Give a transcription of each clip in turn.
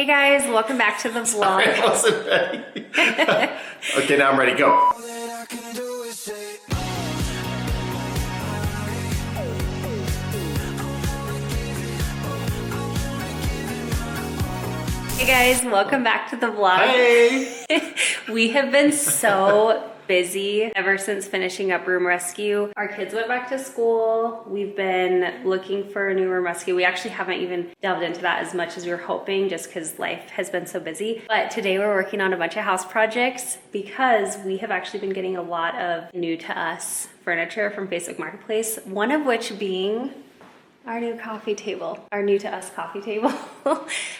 Hey guys, welcome back to the vlog. Sorry, I wasn't ready. Okay, now I'm ready, go. Hey guys, welcome back to the vlog. Hey! We have been so busy ever since finishing up room rescue. Our kids went back to school. We've been looking for a new room rescue. We actually haven't even delved into that as much as we were hoping just because life has been so busy. But today we're working on a bunch of house projects because we have actually been getting a lot of new to us furniture from Facebook Marketplace, one of which being our new coffee table, our new to us coffee table,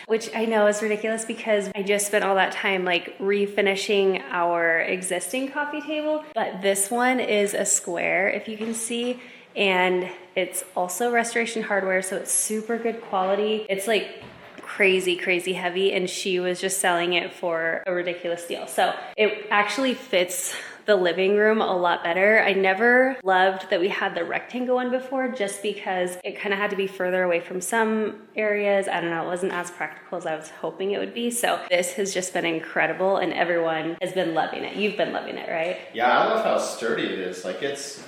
which I know is ridiculous because I just spent all that time like refinishing our existing coffee table. But this one is a square, if you can see, and it's also Restoration Hardware, so it's super good quality. It's like crazy heavy, and she was just selling it for a ridiculous deal. So it actually fits the living room a lot better. I never loved that we had the rectangle one before just because it kind of had to be further away from some areas. I don't know, it wasn't as practical as I was hoping it would be. So this has just been incredible and everyone has been loving it. You've been loving it, right? Yeah, I love how sturdy it is. Like it's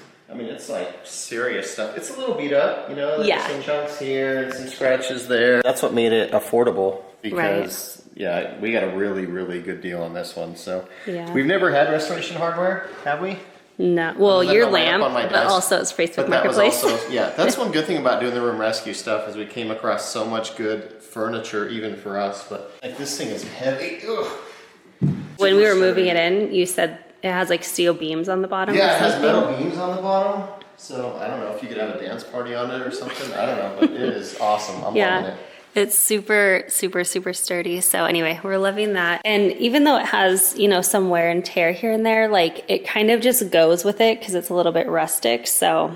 like serious stuff. It's a little beat up, you know? There's some chunks here and some scratches there. That's what made it affordable because yeah, we got a really good deal on this one. So we've never had Restoration Hardware, have we? No. Well, your lamp, but also it's Facebook Marketplace. That's one good thing about doing the room rescue stuff is we came across so much good furniture even for us. But like this thing is heavy. Ugh. When we were moving it in, you said it has like steel beams on the bottom. Yeah, it has metal beams on the bottom. So I don't know if you could have a dance party on it or something. I don't know, but it is awesome. I'm loving it. It's super sturdy. So anyway, we're loving that. And even though it has, you know, some wear and tear here and there, like it kind of just goes with it because it's a little bit rustic. So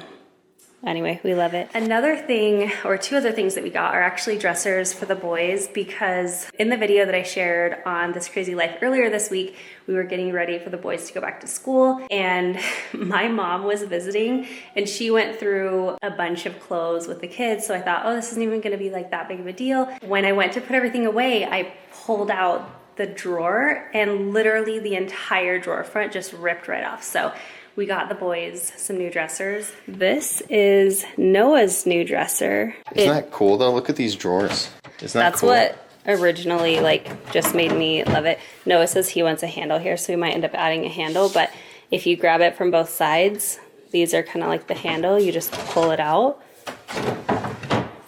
anyway, we love it. Another thing, or two other things that we got are actually dressers for the boys, because in the video that I shared on This Crazy Life earlier this week, we were getting ready for the boys to go back to school, and my mom was visiting and she went through a bunch of clothes with the kids. So I thought, oh, this isn't even gonna be like that big of a deal. When I went to put everything away, I pulled out the drawer and literally the entire drawer front just ripped right off. So we got the boys some new dressers. This is Noah's new dresser. Isn't that cool though? Look at these drawers. Isn't that cool? That's what originally like just made me love it. Noah says he wants a handle here, so we might end up adding a handle, but if you grab it from both sides, these are kind of like the handle, you just pull it out.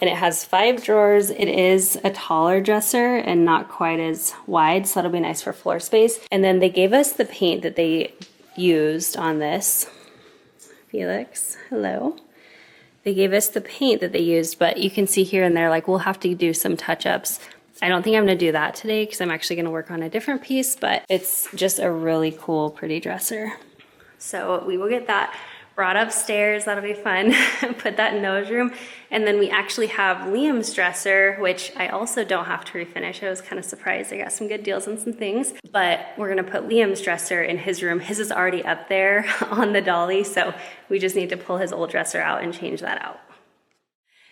And it has 5 drawers. It is a taller dresser and not quite as wide, so that'll be nice for floor space. And then they gave us the paint that they used on this. Felix, hello. They gave us the paint that they used, but you can see here and there, like we'll have to do some touch-ups. I don't think I'm gonna do that today because I'm actually gonna work on a different piece, but it's just a really cool, pretty dresser. So we will get that brought upstairs, that'll be fun. Put that in Noah's room. And then we actually have Liam's dresser, which I also don't have to refinish. I was kind of surprised. I got some good deals on some things, but we're gonna put Liam's dresser in his room. His is already up there on the dolly, so we just need to pull his old dresser out and change that out.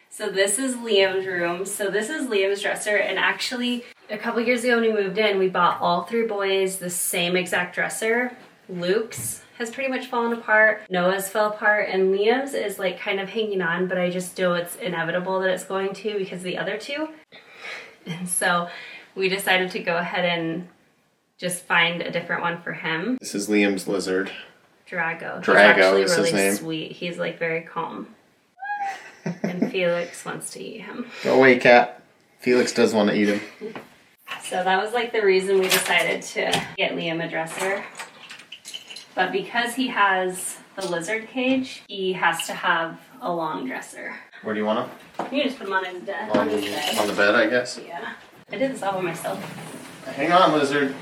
So this is Liam's room. So this is Liam's dresser, and actually a couple years ago when we moved in, we bought all 3 boys the same exact dresser. Luke's has pretty much fallen apart, Noah's fell apart, and Liam's is like kind of hanging on, but I just know it's inevitable that it's going to because of the other 2. And so we decided to go ahead and just find a different one for him. This is Liam's lizard. Drago. Drago is really his name. Sweet. He's like very calm. And Felix wants to eat him. Go away, cat. Felix does want to eat him. So that was like the reason we decided to get Liam a dresser. But because he has the lizard cage, he has to have a long dresser. Where do you want him? You can just put him on his bed. On the bed, I guess? Yeah. I did this all by myself. Hang on, lizard.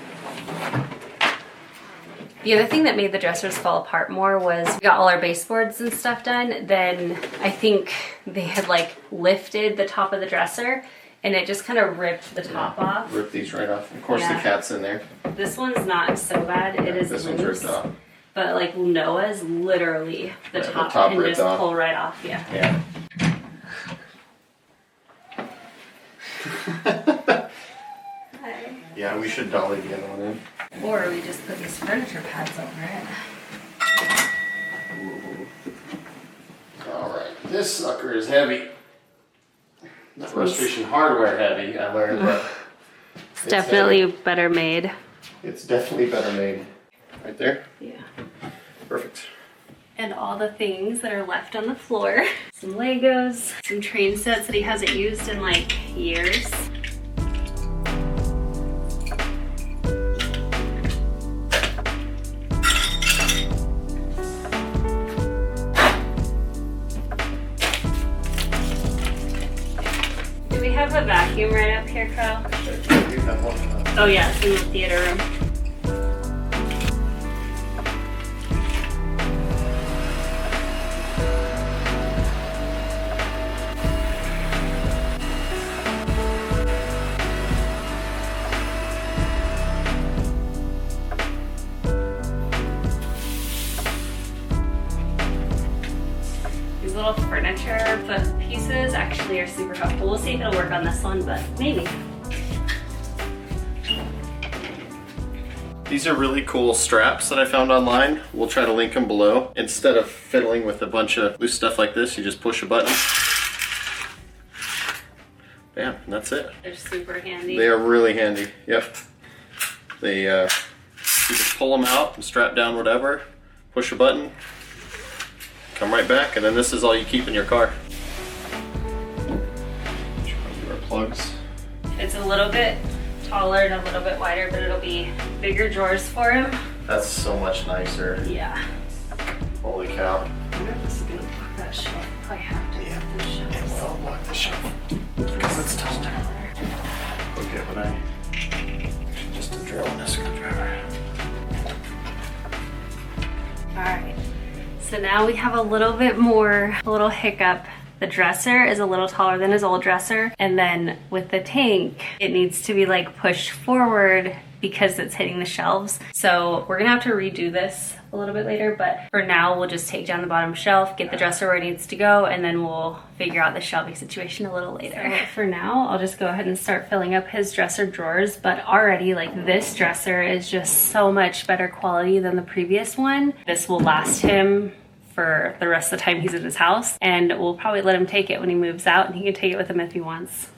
The other thing that made the dressers fall apart more was we got all our baseboards and stuff done. Then I think they had like lifted the top of the dresser and it just kind of ripped the top off. Ripped these right off. Of course the cat's in there. This one's not so bad. It is this loose. one's ripped off. But like Noah's literally the top can just pull right off. Yeah. high. Yeah, we should dolly the other one in. Or we just put these furniture pads over it. All right, this sucker is heavy. Not Restoration Hardware heavy, I learned, but it's definitely heavy. Better made. It's definitely better made. Right there? Yeah. Perfect. And all the things that are left on the floor. Some Legos, some train sets that he hasn't used in like years. Do we have a vacuum right up here, Kyle? Oh yeah, it's in the theater room. Little furniture foot pieces actually are super helpful. We'll see if it'll work on this one, but maybe. These are really cool straps that I found online. We'll try to link them below. Instead of fiddling with a bunch of loose stuff like this, you just push a button. Bam, and that's it. They're super handy. They are really handy, yep. They, you just pull them out and strap down whatever, push a button, come right back, and then this is all you keep in your car. Our plugs. It's a little bit taller and a little bit wider, but it'll be bigger drawers for him. That's so much nicer. Yeah. Holy cow. I wonder if this is gonna block that shelf. I have to. Yeah, it will block the shelf. Because it's taller. Okay, when I just a drill and a screwdriver. Alright. So now we have a little bit more, a little hiccup. The dresser is a little taller than his old dresser. And then with the tank, it needs to be like pushed forward because it's hitting the shelves. So we're gonna have to redo this a little bit later, but for now we'll just take down the bottom shelf, get the dresser where it needs to go, and then we'll figure out the shelving situation a little later. So for now, I'll just go ahead and start filling up his dresser drawers, but already like this dresser is just so much better quality than the previous one. This will last him for the rest of the time he's in his house, and we'll probably let him take it when he moves out, and he can take it with him if he wants.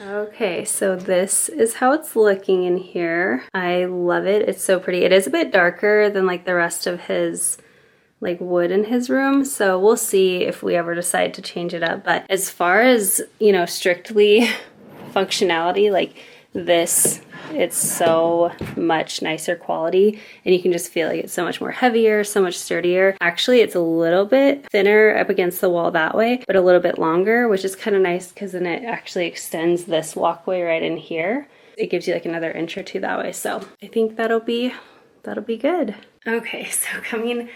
Okay, so this is how it's looking in here. I love it. It's so pretty. It is a bit darker than like the rest of his like wood in his room, so we'll see if we ever decide to change it up. But as far as, you know, strictly functionality, like this, it's so much nicer quality, and you can just feel like it's so much more heavier, so much sturdier. Actually, it's a little bit thinner up against the wall that way, but a little bit longer, which is kind of nice because then it actually extends this walkway right in here. It gives you like another inch or two that way, so I think that'll be good. Okay, so coming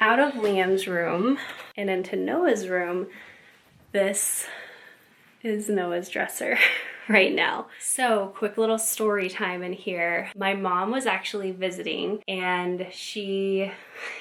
out of Liam's room and into Noah's room, this is Noah's dresser right now. So quick little story time in here. My mom was actually visiting, and she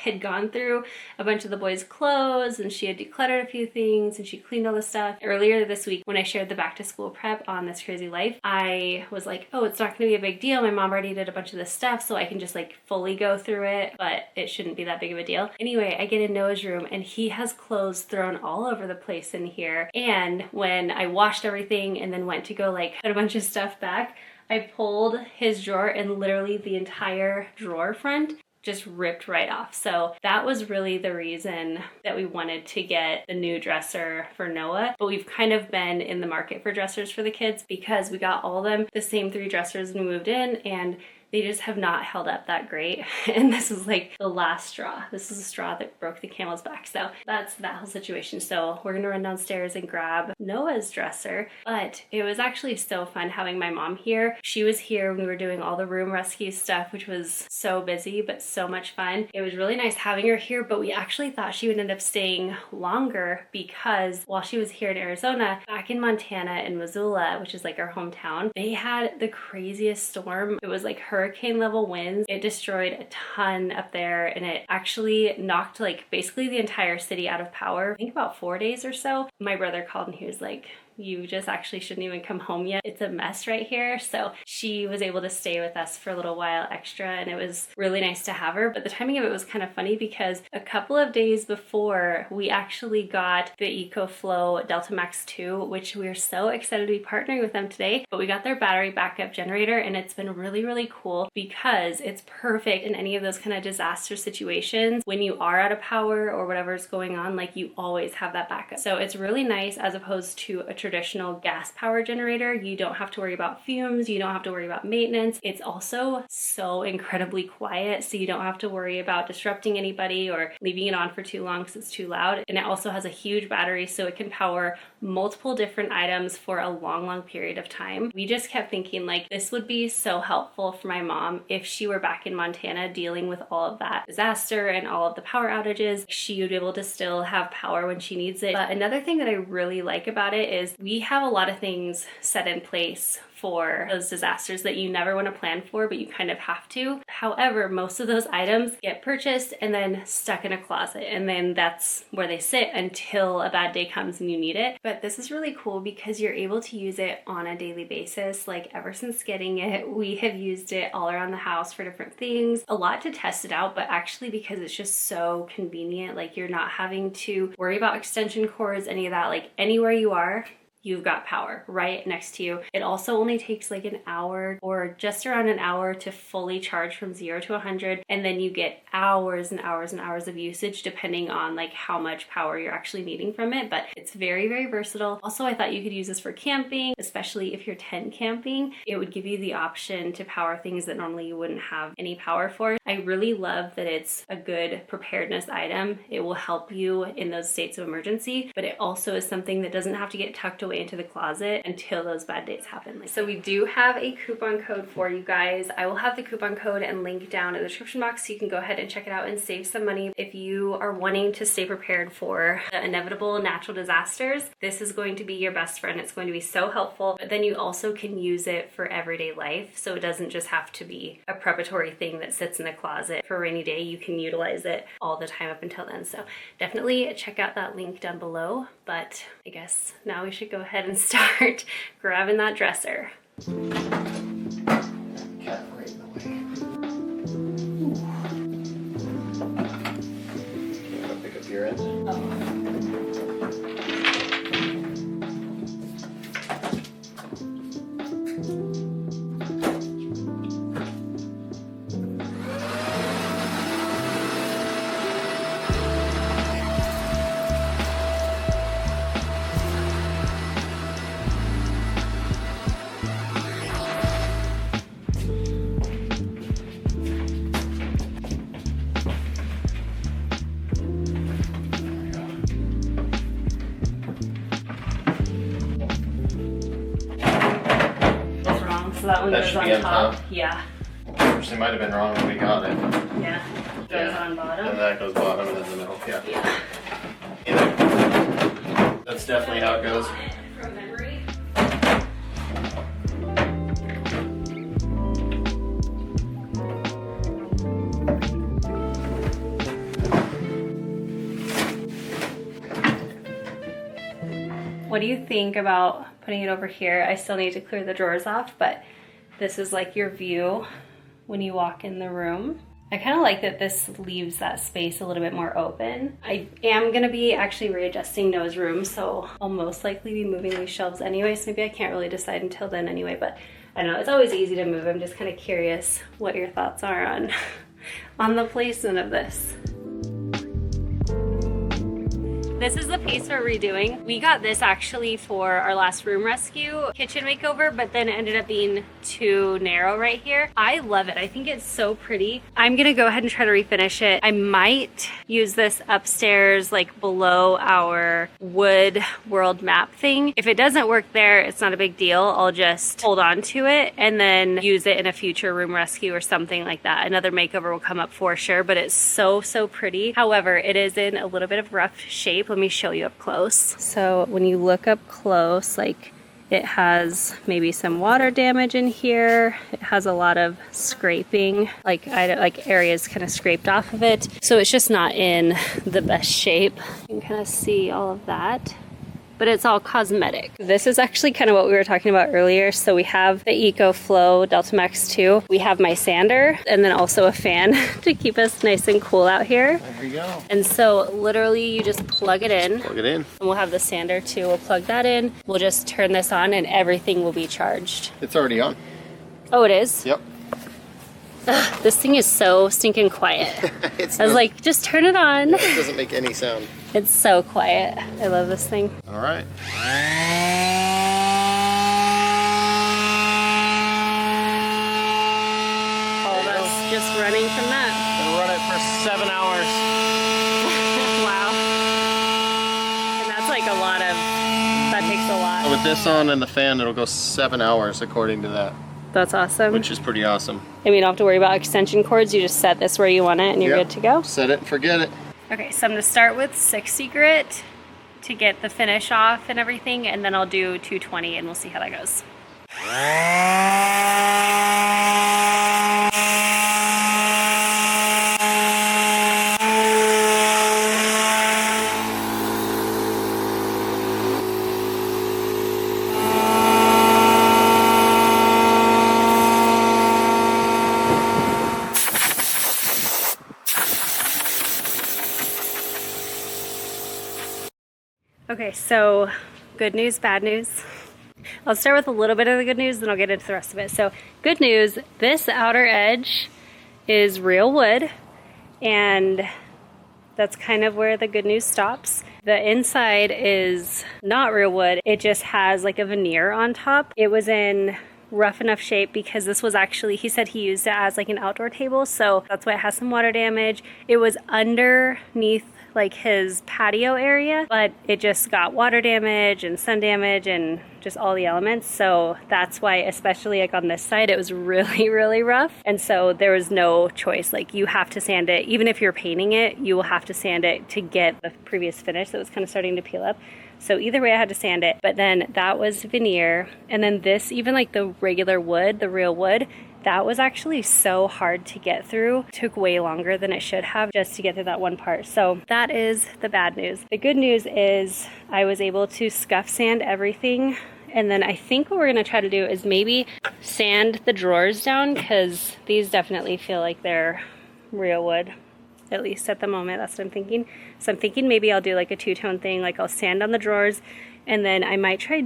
had gone through a bunch of the boys' clothes, and she had decluttered a few things, and she cleaned all the stuff. Earlier this week, when I shared the back to school prep on This Crazy Life, I was like, oh, it's not gonna be a big deal. My mom already did a bunch of this stuff, so I can just like fully go through it, but it shouldn't be that big of a deal. Anyway, I get in Noah's room, and he has clothes thrown all over the place in here. And when I washed everything and then went to go like put a bunch of stuff back, I pulled his drawer, and literally the entire drawer front just ripped right off. So that was really the reason that we wanted to get the new dresser for Noah. But we've kind of been in the market for dressers for the kids because we got all of them the same 3 dressers when we moved in, and they just have not held up that great. And this is like the last straw. This is a straw that broke the camel's back. So that's that whole situation. So we're gonna run downstairs and grab Noah's dresser. But it was actually so fun having my mom here. She was here when we were doing all the room rescue stuff, which was so busy, but so much fun. It was really nice having her here, but we actually thought she would end up staying longer because while she was here in Arizona, back in Montana in Missoula, which is like our hometown, they had the craziest storm. It was like hurricane hurricane level winds. It destroyed a ton up there, and it actually knocked like basically the entire city out of power. I think about 4 days or so. My brother called and he was like, you just actually shouldn't even come home yet. It's a mess right here. So she was able to stay with us for a little while extra, and it was really nice to have her. But the timing of it was kind of funny because a couple of days before, we actually got the EcoFlow Delta Max 2, which we're so excited to be partnering with them today. But we got their battery backup generator, and it's been really, really cool because it's perfect in any of those kind of disaster situations. When you are out of power or whatever's going on, like you always have that backup. So it's really nice as opposed to a traditional gas power generator. You don't have to worry about fumes, you don't have to worry about maintenance. It's also so incredibly quiet, so you don't have to worry about disrupting anybody or leaving it on for too long because it's too loud. And it also has a huge battery, so it can power multiple different items for a long period of time. We just kept thinking like this would be so helpful for my mom if she were back in Montana dealing with all of that disaster and all of the power outages. She would be able to still have power when she needs it. But another thing that I really like about it is we have a lot of things set in place for those disasters that you never want to plan for, but you kind of have to. However, most of those items get purchased and then stuck in a closet, and then that's where they sit until a bad day comes and you need it. But this is really cool because you're able to use it on a daily basis. Like ever since getting it, we have used it all around the house for different things. A lot to test it out, but actually because it's just so convenient, like you're not having to worry about extension cords, any of that. Like anywhere you are, you've got power right next to you. It also only takes like an hour or just around an hour to fully charge from 0 to 100, and then you get hours and hours and hours of usage depending on like how much power you're actually needing from it. But it's very, very versatile. Also, I thought you could use this for camping, especially if you're tent camping. It would give you the option to power things that normally you wouldn't have any power for. I really love that it's a good preparedness item. It will help you in those states of emergency, but it also is something that doesn't have to get tucked away into the closet until those bad days happen. So we do have a coupon code for you guys. I will have the coupon code and link down in the description box so you can go ahead and check it out and save some money. If you are wanting to stay prepared for the inevitable natural disasters, this is going to be your best friend. It's going to be so helpful, but then you also can use it for everyday life. So it doesn't just have to be a preparatory thing that sits in the closet for a rainy day. You can utilize it all the time up until then. So definitely check out that link down below. But I guess now we should go ahead and start grabbing that dresser. Cat right in the way. You want to pick up your end? So that one That goes should be on top. top. Yeah. Actually, might have been wrong when we got it. Yeah. Goes on bottom. And that goes bottom and then the middle. Yeah. Yeah. That's definitely how it goes. From memory. What do you think about putting it over here? I still need to clear the drawers off, but this is like your view when you walk in the room. I kind of like that this leaves that space a little bit more open. I am gonna be actually readjusting Noah's room, so I'll most likely be moving these shelves anyway, so maybe I can't really decide until then anyway, but I don't know, it's always easy to move. I'm just kind of curious what your thoughts are on, on the placement of this. This is the piece we're redoing. We got this actually for our last room rescue kitchen makeover, but then it ended up being too narrow right here. I love it. I think it's so pretty. I'm gonna go ahead and try to refinish it. I might use this upstairs, like below our wood world map thing. If it doesn't work there, it's not a big deal. I'll just hold on to it and then use it in a future room rescue or something like that. Another makeover will come up for sure, but it's so, so pretty. However, it is in a little bit of rough shape. Let me show you up close. So when you look up close, like It has maybe some water damage in here. It has a lot of scraping, like areas kind of scraped off of it. So it's just not in the best shape. You can kind of see all of that. But it's all cosmetic. This is actually kind of what we were talking about earlier. So we have the EcoFlow Delta Max 2. We have my sander and then also a fan to keep us nice and cool out here. There you go. And so literally you just plug it in. Plug it in. And we'll have the sander too. We'll plug that in. We'll just turn this on and everything will be charged. It's already on. Oh, it is? Yep. Ugh, this thing is so stinking quiet. I was like, just turn it on. Yeah, it doesn't make any sound. It's so quiet. I love this thing. All right. All of us just running from that. We'll run it for 7 hours. Wow. And that's like a lot of, that takes a lot. With this on and the fan, it'll go 7 hours according to that. That's awesome. Which is pretty awesome. I mean, you don't have to worry about extension cords. You just set this where you want it and you're good to go. Set it and forget it. Okay, so I'm going to start with 60 grit to get the finish off and everything, and then I'll do 220 and we'll see how that goes. Okay, so good news, bad news. I'll start with a little bit of the good news, then I'll get into the rest of it. So good news, this outer edge is real wood, and that's kind of where the good news stops. The inside is not real wood. It just has like a veneer on top. It was in rough enough shape because this was actually, he said he used it as like an outdoor table, so that's why it has some water damage. It was underneath like his patio area, but it just got water damage and sun damage and just all the elements. So that's why, especially like on this side, it was really, really rough. And so there was no choice. Like you have to sand it. Even if you're painting it, you will have to sand it to get the previous finish that was kind of starting to peel up. So either way I had to sand it, but then that was veneer. And then this, even like the regular wood, the real wood, that was actually so hard to get through. It took way longer than it should have just to get through that one part. So that is the bad news. The good news is I was able to scuff sand everything. And then I think what we're gonna try to do is maybe sand the drawers down, because these definitely feel like they're real wood, at least at the moment. That's what I'm thinking. So I'm thinking maybe I'll do like a two-tone thing, like I'll sand on the drawers, and then I might try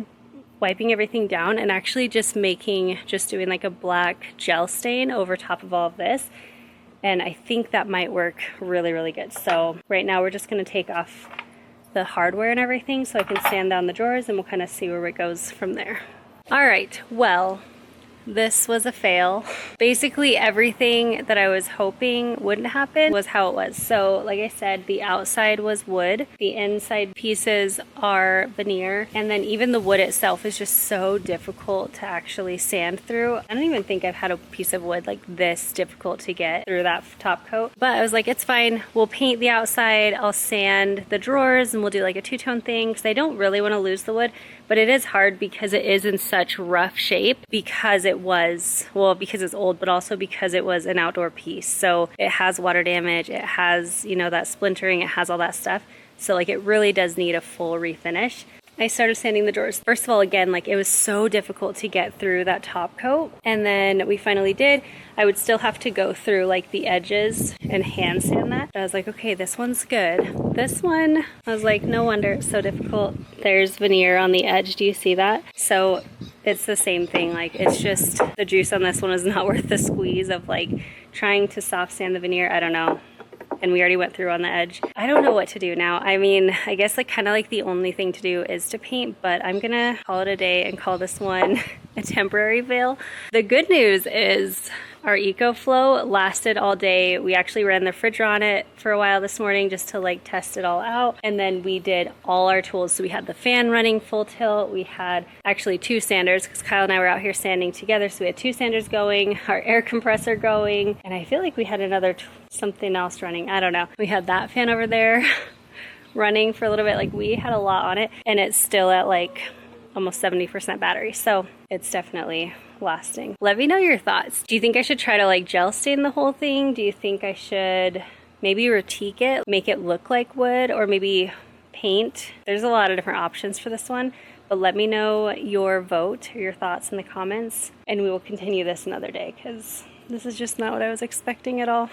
wiping everything down and actually just doing like a black gel stain over top of all of this. And I think that might work really, really good. So right now we're just gonna take off the hardware and everything so I can sand down the drawers, and we'll kind of see where it goes from there. All right, well, this was a fail. Basically everything that I was hoping wouldn't happen was how it was. So like I said, the outside was wood, the inside pieces are veneer, and then even the wood itself is just so difficult to actually sand through. I don't even think I've had a piece of wood like this difficult to get through that top coat. But I was like, it's fine. We'll paint the outside, I'll sand the drawers, and we'll do like a two-tone thing, because I don't really want to lose the wood. But it is hard because it is in such rough shape, because it was, well, because it's old, but also because it was an outdoor piece. So it has water damage, it has, you know, that splintering, it has all that stuff. So like it really does need a full refinish. I started sanding the drawers. First of all, again, like it was so difficult to get through that top coat. And then we finally did. I would still have to go through like the edges and hand sand that. I was like, okay, this one's good. This one, I was like, no wonder it's so difficult. There's veneer on the edge. Do you see that? So it's the same thing. Like it's just, the juice on this one is not worth the squeeze of like trying to soft sand the veneer. I don't know. And we already went through on the edge. I don't know what to do now. I mean, I guess like kind of like the only thing to do is to paint, but I'm gonna call it a day and call this one a temporary fail. The good news is our EcoFlow lasted all day. We actually ran the fridge on it for a while this morning just to like test it all out. And then we did all our tools. So we had the fan running full tilt. We had actually two sanders, because Kyle and I were out here sanding together. So we had two sanders going, our air compressor going, and I feel like we had another something else running. I don't know. We had that fan over there running for a little bit. Like we had a lot on it, and it's still at like almost 70% battery. So it's definitely lasting. Let me know your thoughts. Do you think I should try to like gel stain the whole thing? Do you think I should maybe retique it, make it look like wood, or maybe paint? There's a lot of different options for this one, but let me know your vote or your thoughts in the comments, and we will continue this another day because this is just not what I was expecting at all.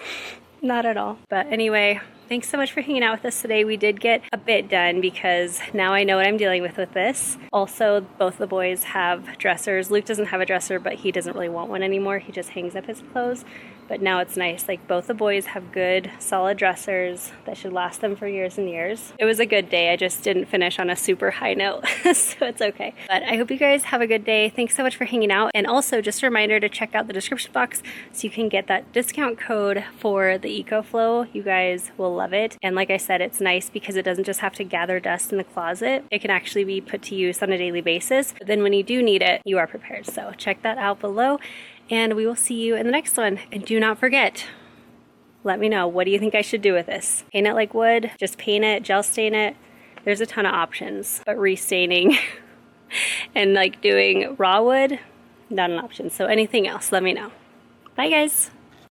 Not at all. But anyway, thanks so much for hanging out with us today. We did get a bit done because now I know what I'm dealing with this. Also, both the boys have dressers. Luke doesn't have a dresser, but he doesn't really want one anymore. He just hangs up his clothes. But now it's nice. Like, both the boys have good, solid dressers that should last them for years and years. It was a good day. I just didn't finish on a super high note, so it's okay. But I hope you guys have a good day. Thanks so much for hanging out. And also, just a reminder to check out the description box so you can get that discount code for the EcoFlow. You guys will love it. And like I said, it's nice because it doesn't just have to gather dust in the closet. It can actually be put to use on a daily basis. But then when you do need it, you are prepared. So check that out below. And we will see you in the next one. And do not forget, let me know, what do you think I should do with this? Paint it like wood, just paint it, gel stain it. There's a ton of options, but restaining and like doing raw wood, not an option. So anything else, let me know. Bye guys.